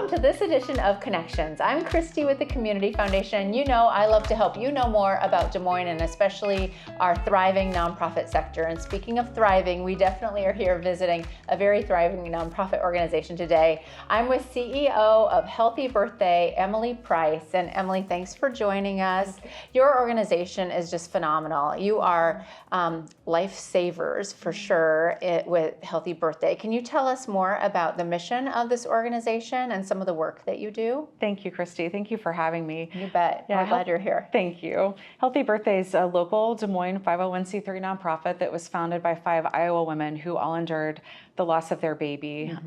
Welcome to this edition of Connections. I'm Christy with the Community Foundation. You know I love to help you know more about Des Moines and especially our thriving nonprofit sector. And speaking of thriving, we definitely are here visiting a very thriving nonprofit organization today. I'm with CEO of Healthy Birthday, Emily Price. And Emily, thanks for joining us. Your organization is just phenomenal. You are lifesavers for sure with Healthy Birthday. Can you tell us more about the mission of this organization and some of the work that you do? Thank you, Christy. Thank you for having me. You bet. Yeah, I'm glad you're here. Thank you. Healthy Birthday is a local Des Moines 501c3 nonprofit that was founded by 5 Iowa women who all endured the loss of their baby,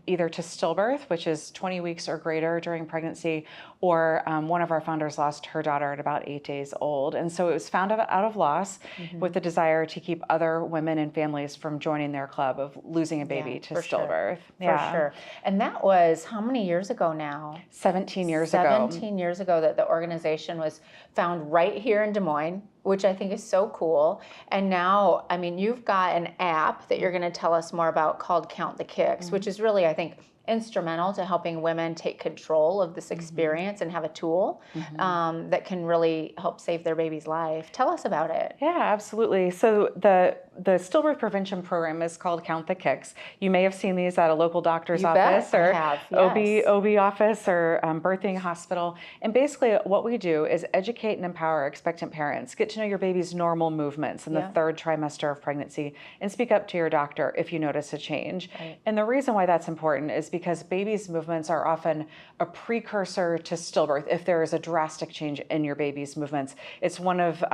either to stillbirth, which is 20 weeks or greater during pregnancy, or one of our founders lost her daughter at about 8 days old. And so it was founded out of loss with the desire to keep other women and families from joining their club of losing a baby to stillbirth. For sure. And that was how many years ago now? 17 years ago. 17 years ago that the organization was found right here in Des Moines, which I think is so cool. And now, I mean, you've got an app that you're going to tell us more about called Count the Kicks, which is really, I think, instrumental to helping women take control of this experience and have a tool that can really help save their baby's life. Tell us about it. Yeah, absolutely. So the stillbirth prevention program is called Count the Kicks. You may have seen these at a local doctor's office or OB office or birthing hospital. And basically what we do is educate and empower expectant parents, get to know your baby's normal movements in the 3rd trimester of pregnancy, and speak up to your doctor if you notice a change. Right. And the reason why that's important is because baby's movements are often a precursor to stillbirth. If there is a drastic change in your baby's movements, it's one of,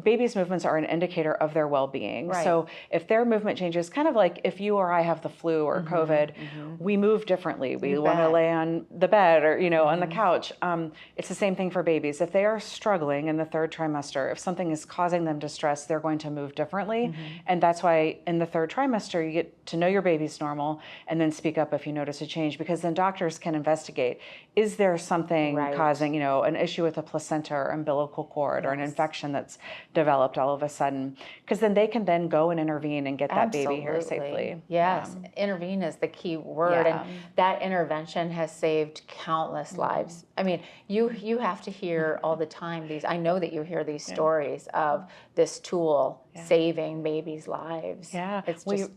baby's movements are an indicator of their well-being. Right. So if their movement changes, kind of like if you or I have the flu or COVID, we move differently. We want to lay on the bed or, on the couch. It's the same thing for babies. If they are struggling in the 3rd trimester, if something is causing them distress, they're going to move differently. And that's why in the 3rd trimester, you get to know your baby's normal and then speak up if you notice a change, because then doctors can investigate, is there something causing, an issue with the placenta or umbilical cord or an infection that's developed all of a sudden, because then they can then go and intervene and get that baby here safely. Yes, intervene is the key word, and that intervention has saved countless lives. I mean, you have to hear all the time I know that you hear these stories of this tool saving babies' lives. Yeah, it's just...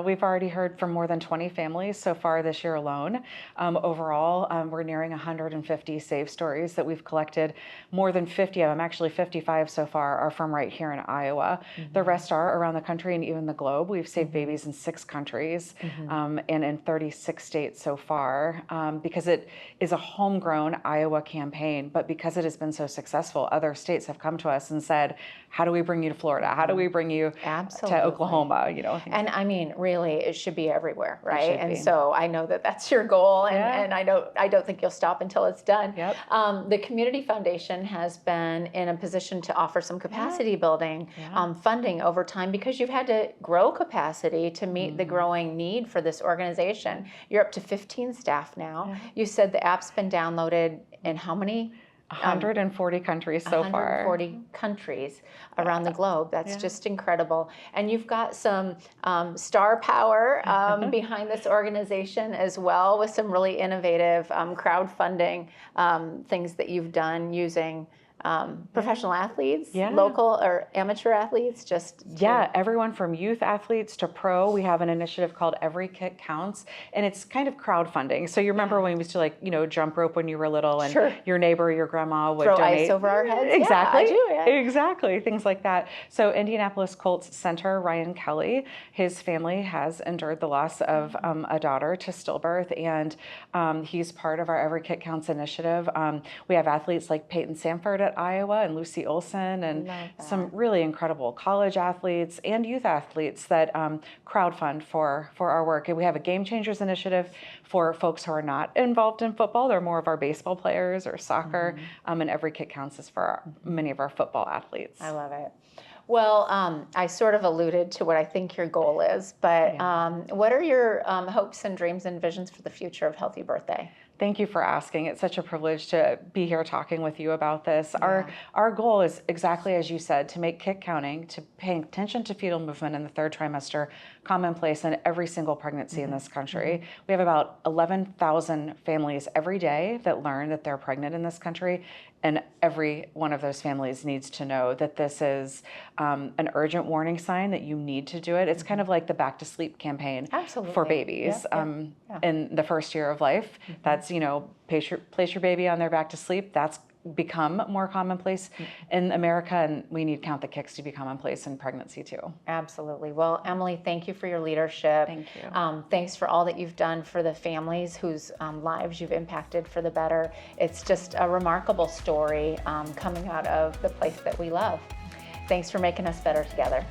we've already heard from more than 20 families so far this year alone. Overall, we're nearing 150 save stories that we've collected. More than 50 of them, actually 55 so far, are from right here in Iowa. The rest are around the country and even the globe. We've saved babies in 6 countries and in 36 states so far, because it is a homegrown Iowa campaign, but because it has been so successful, other states have come to us and said, how do we bring you to Florida? How do we bring you to Oklahoma? And I mean, really, it should be everywhere, right? And so I know that that's your goal, and I don't think you'll stop until it's done. The Community Foundation has been in a position to offer some capacity building funding over time, because you've had to grow capacity to meet the growing need for this organization. You're up to 15 staff now. You said the app's been downloaded in how many? 140 countries so far. 140 countries around the globe. That's just incredible. And you've got some star power behind this organization as well, with some really innovative crowdfunding things that you've done using professional athletes, local or amateur athletes, everyone from youth athletes to pro. We have an initiative called Every Kick Counts, and it's kind of crowdfunding. So you remember when we used to jump rope when you were little, and your neighbor, your grandma would throw donate ice over our heads. Exactly, I do, exactly, things like that. So Indianapolis Colts center Ryan Kelly, his family has endured the loss of a daughter to stillbirth, and he's part of our Every Kick Counts initiative. We have athletes like Peyton Sanford at Iowa and Lucy Olson, and some really incredible college athletes and youth athletes that crowdfund for our work. And we have a Game Changers initiative for folks who are not involved in football. They're more of our baseball players or soccer, and Every Kick Counts is for many of our football athletes. I love it. Well, I sort of alluded to what I think your goal is, but what are your hopes and dreams and visions for the future of Healthy Birthday? Thank you for asking. It's such a privilege to be here talking with you about this. Our goal is exactly as you said, to make kick counting, to pay attention to fetal movement in the third trimester commonplace in every single pregnancy in this country. We have about 11,000 families every day that learn that they're pregnant in this country, and every one of those families needs to know that this is an urgent warning sign that you need to do it. It's kind of like the Back to Sleep campaign for babies in the first year of life. That's, place your baby on their back to sleep. That's become more commonplace in America, and we need Count the Kicks to be commonplace in pregnancy too. Absolutely. Well, Emily, thank you for your leadership. Thank you. Thanks for all that you've done for the families whose lives you've impacted for the better. It's just a remarkable story coming out of the place that we love. Thanks for making us better together.